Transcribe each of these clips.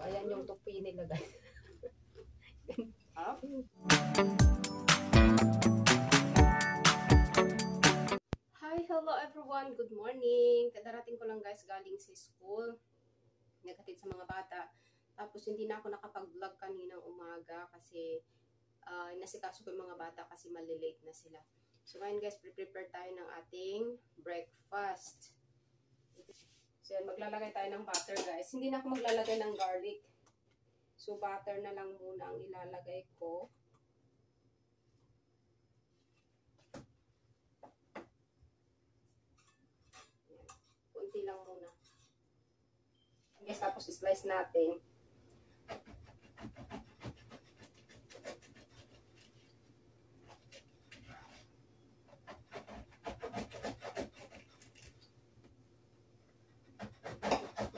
Ayan yung tupi nila, guys. Hi, hello everyone. Good morning. Kadarating ko lang, guys, galing sa school. Naghatid sa mga bata. Tapos hindi na ako nakapag-vlog kaninang umaga kasi nasikaso ko yung mga bata kasi malilate na sila. So ngayon, guys, prepare tayo ng ating breakfast. So yan, maglalagay tayo ng butter, guys. Hindi na ako maglalagay ng garlic. So butter na lang muna ang ilalagay ko. Yan. Kunti lang muna. Guys, tapos slice natin.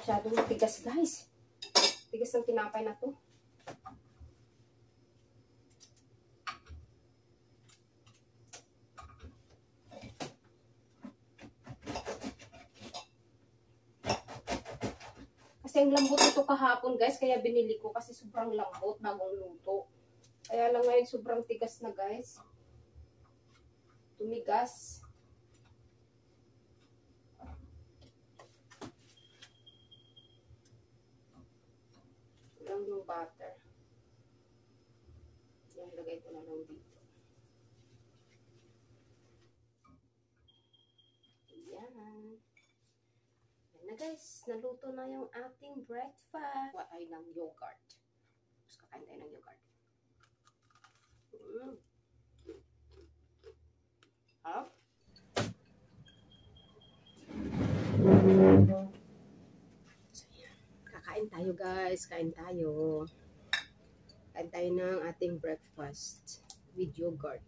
Masyadong matigas, guys. Tigas ng tinapay na to. Kasi ang lambot ito kahapon, guys. Kaya binili ko kasi sobrang lambot bagong luto. Kaya lang ngayon sobrang tigas na, guys. Tumigas. Lang yung butter. Yan, lagay ko na lang dito. Yan. Yan na, guys. Naluto na yung ating breakfast. Ay ng yogurt. Tapos kakain tayo ng yogurt. Huh? So, yan. Kakain tayo, guys. Kain tayo. Kain tayo ng ating breakfast with yogurt.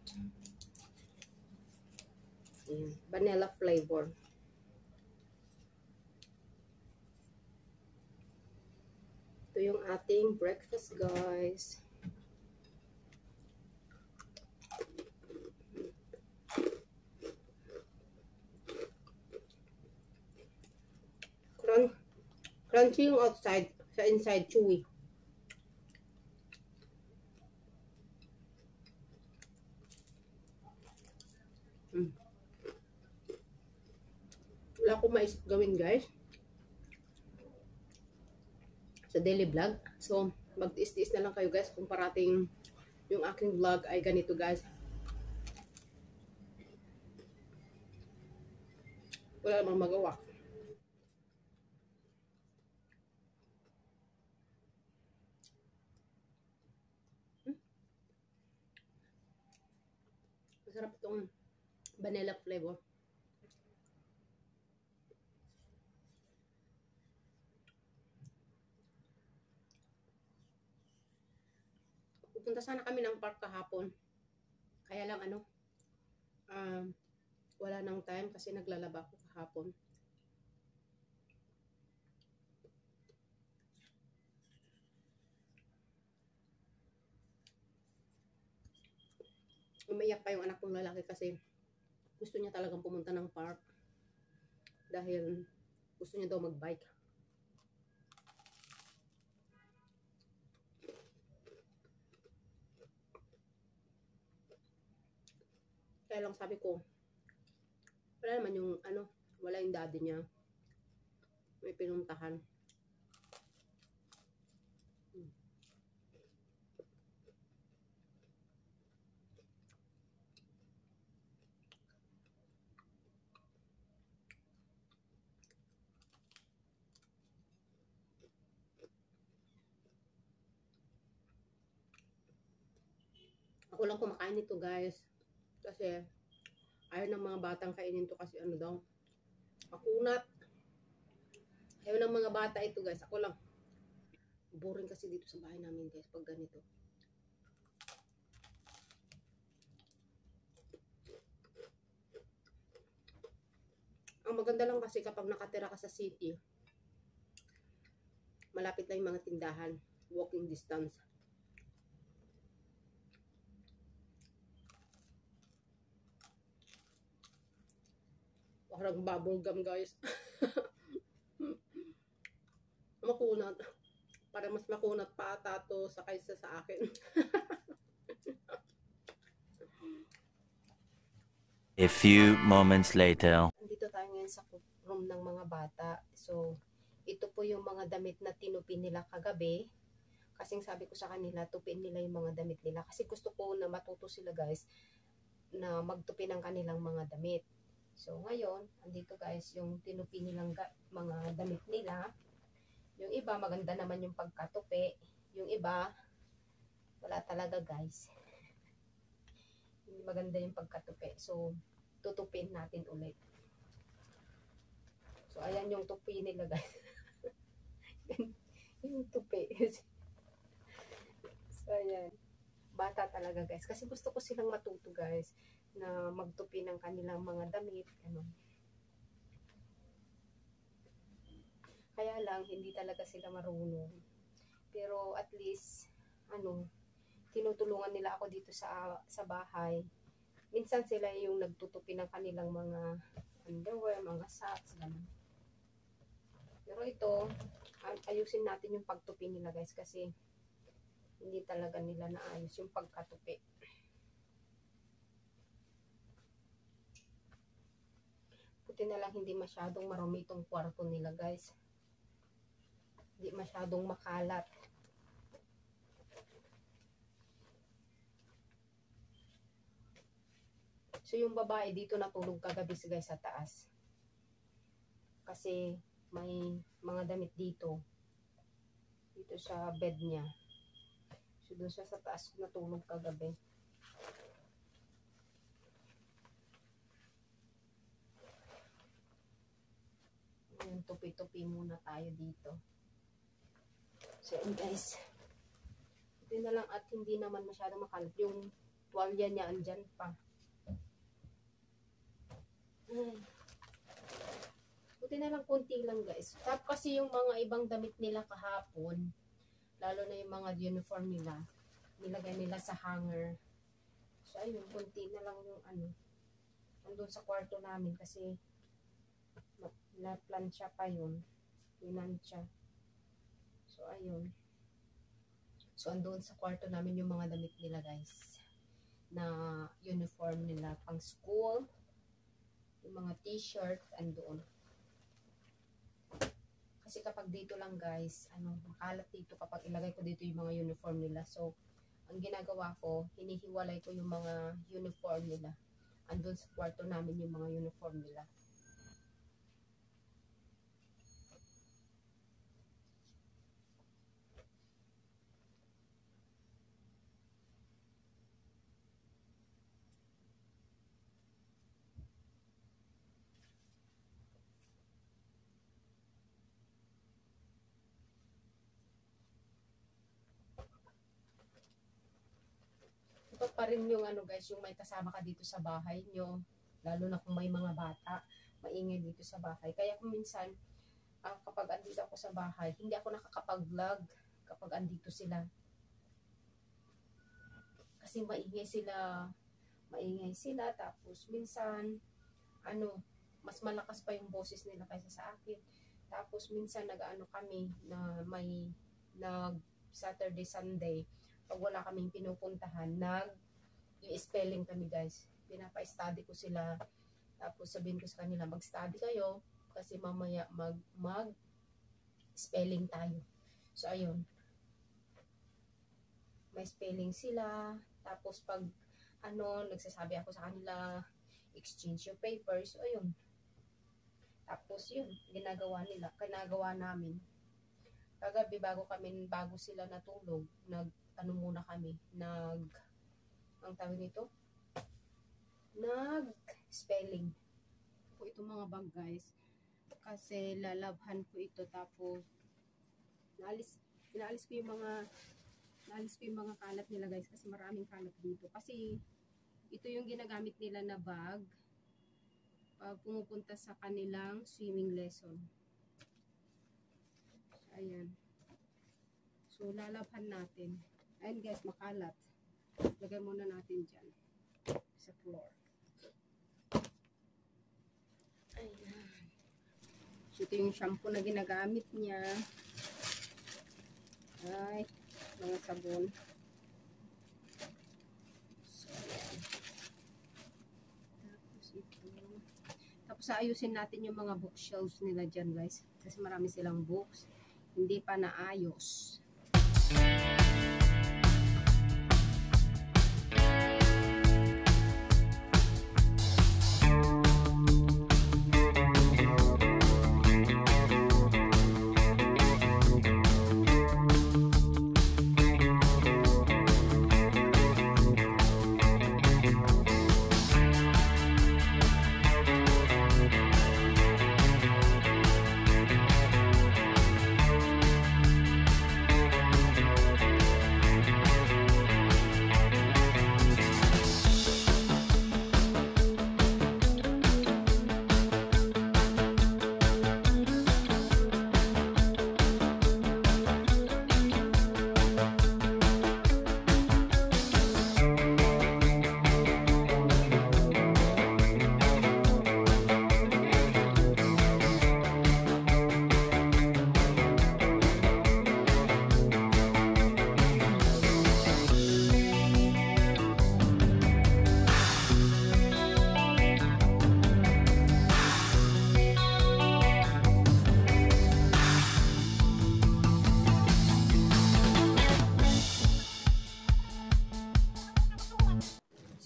Ayan. Vanilla flavor. Ito yung ating breakfast, guys. Crunchy yung outside, sa inside chewy. Wala akong maisip gawin, guys, sa daily vlog. So, magtiis-tiis na lang kayo, guys, kung parating yung aking vlog ay ganito, guys. Wala namang magawa. Masarap itong vanilla flavor. Pupunta sana kami ng park kahapon. Kaya lang wala nang time kasi naglalaba ako kahapon. Umiyak pa yung anak kong lalaki kasi gusto niya talagang pumunta ng park dahil gusto niya daw mag-bike. Kaya lang sabi ko, wala naman yung wala yung daddy niya. May pinuntahan. Ako lang kumakain nito, guys. Kasi ayaw ng mga batang kainin to kasi daw, makunat. Ayaw ng mga bata ito, guys. Ako lang. Boring kasi dito sa bahay namin, guys, pag ganito. Ang maganda lang kasi kapag nakatira ka sa city, malapit lang yung mga tindahan. Walking distance. Parang bubble gum, guys. Makunat. Para mas makunat pa ata to sa kaysa sa akin. A few moments later. Andito tayo ngayon sa room ng mga bata. So, ito po yung mga damit na tinupi nila kagabi. Kasing sabi ko sa kanila, tupiin nila yung mga damit nila. Kasi gusto ko na matuto sila guys, na magtupi ng kanilang mga damit. So, ngayon, andito guys, yung tinupi nilang mga damit nila. Yung iba, maganda naman yung pagkatupi. Yung iba, wala talaga guys. Hindi maganda yung pagkatupi. So, tutupin natin ulit. So, ayan yung tupi nila guys. Yung tupi. So, ayan. Bata talaga guys. Kasi gusto ko silang matuto guys na magtupi ng kanilang mga damit. Ano. Kaya lang, hindi talaga sila marunong. Pero at least, tinutulungan nila ako dito sa bahay. Minsan sila yung nagtutupi ng kanilang mga underwear, mga socks, ganun. Pero ito, ayusin natin yung pagtupi nila guys kasi hindi talaga nila naayos yung pagkatupi. Buti na lang hindi masyadong marumi itong kwarto nila guys. Hindi masyadong makalat. So yung babae dito natulog kagabi guys sa taas. Kasi may mga damit dito. Dito sa bed niya. So doon siya sa taas natulog kagabi. Ayan, tupi-tupi muna tayo dito. So guys, ito na lang at hindi naman masyadong makalat. Yung tuwalya niya andyan pa. Buti na lang konti lang guys. Tapos kasi yung mga ibang damit nila kahapon, lalo na yung mga uniform nila, nilagay nila sa hanger. So ayun, konti na lang yung andun sa kwarto namin kasi na-plancha pa yun. Pinansya. So ayun. So andun sa kwarto namin yung mga damit nila guys. Na uniform nila pang school. Yung mga t-shirt andun. Kasi kapag dito lang guys, makalat dito kapag ilagay ko dito yung mga uniform nila. So, ang ginagawa ko, hinihiwalay ko yung mga uniform nila. Andun sa kwarto namin yung mga uniform nila. Ito pa rin yung guys, yung may kasama ka dito sa bahay nyo. Lalo na kung may mga bata, maingay dito sa bahay. Kaya kung minsan, kapag andito ako sa bahay, hindi ako nakakapag-vlog kapag andito sila. Kasi maingay sila, tapos minsan, mas malakas pa yung boses nila kaysa sa akin. Tapos minsan kami na may Saturday, Sunday, pag wala kaming pinupuntahan, yung spelling kami guys. Pinapa-study ko sila. Tapos sabihin ko sa kanila, mag-study kayo kasi mamaya mag-spelling tayo. So ayun. May spelling sila. Tapos pag nagsasabi ako sa kanila, exchange your papers. So ayun. Tapos yun, ginagawa namin. Kagabi bago sila natulog, muna kami, ang tawag nito? Nag-spelling. Po itong mga bag guys. Kasi lalabhan ko ito tapos inaalis ko yung mga kalat nila guys kasi maraming kalat dito. Kasi ito yung ginagamit nila na bag pag pumupunta sa kanilang swimming lesson. Ayan. So, lalabhan natin. Ayan guys, makalat. Lagay muna natin dyan sa floor. Ayan. So, ito yung shampoo na ginagamit niya. Mga sabon. So, tapos ito. Tapos ayusin natin yung mga bookshelves nila dyan, guys. Kasi marami silang books. Hindi pa naayos.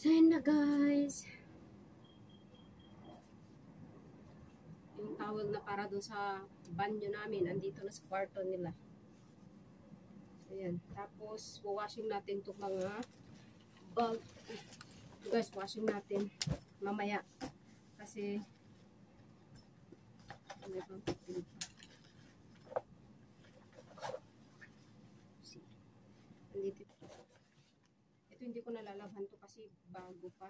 So yun na, guys. Yung towel na para dun sa banyo namin, andito na sa kwarto nila. So yan. Tapos, washing natin itong mga bulb. Guys, washing natin mamaya. Kasi, may pang pipili pa. Andito. Ito hindi ko nalalabhan to kasi bago pa.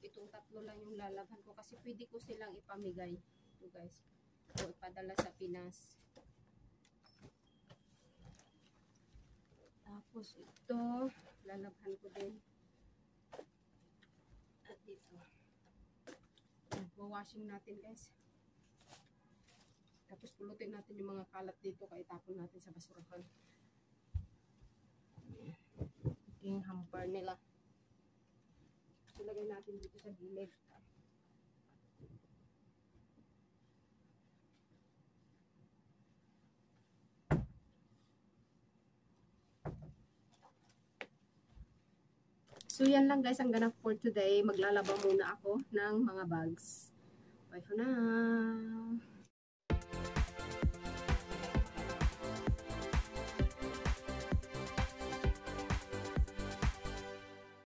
Itong tatlo lang yung lalabhan ko kasi pwede ko silang ipamigay. Ito, guys. O ipadala sa Pinas. Tapos ito, lalabhan ko din. At dito. Washing natin, guys. Tapos pulutin natin yung mga kalat dito kaya itapon natin sa basurahan. Yung hamper nila. Ilagay natin dito sa gilid. So yan lang, guys ang ganap for today. Maglalaba muna ako ng mga bags. Bye for now.